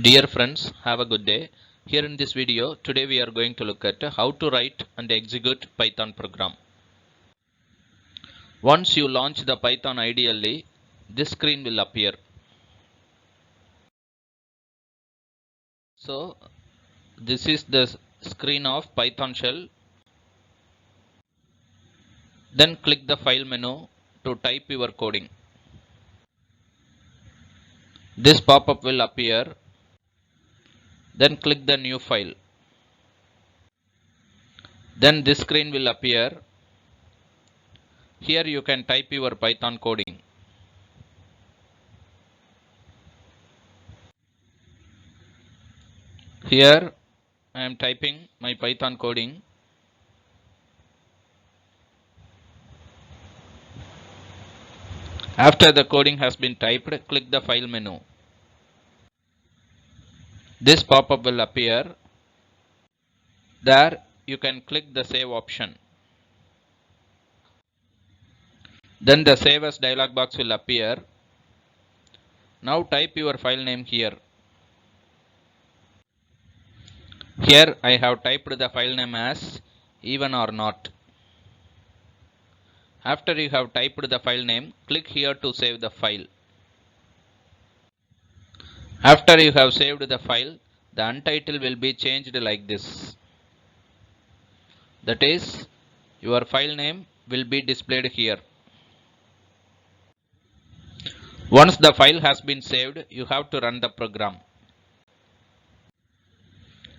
Dear friends, have a good day. Here in this video, today we are going to look at how to write and execute Python program. Once you launch the Python ideally, this screen will appear. So, this is the screen of Python shell. Then click the file menu to type your coding. This pop-up will appear. Then click the new file. Then this screen will appear. Here you can type your Python coding. Here I am typing my Python coding. After the coding has been typed, click the file menu. This pop-up will appear. There you can click the save option. Then the save as dialog box will appear. Now type your file name here. Here I have typed the file name as even or not. After you have typed the file name, click here to save the file. After you have saved the file, the untitled will be changed like this. That is, your file name will be displayed here. Once the file has been saved, you have to run the program.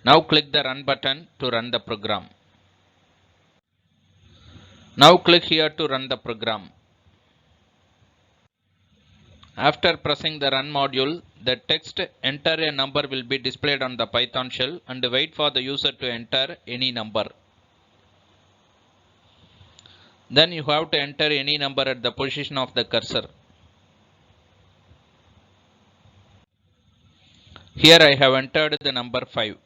Now click the run button to run the program. Now click here to run the program. After pressing the run module, the text enter a number will be displayed on the Python shell and wait for the user to enter any number. Then you have to enter any number at the position of the cursor. Here I have entered the number 5.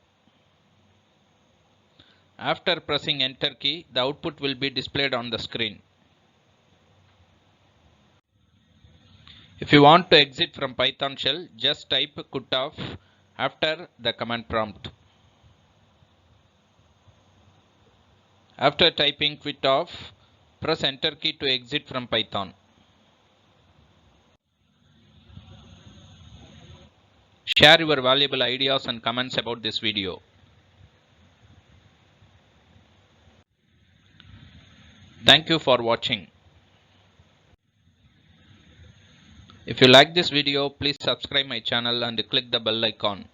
After pressing enter key, the output will be displayed on the screen. If you want to exit from Python shell, just type quit off after the command prompt. After typing quit off, press enter key to exit from Python. Share your valuable ideas and comments about this video. Thank you for watching. If you like this video, please subscribe my channel and click the bell icon.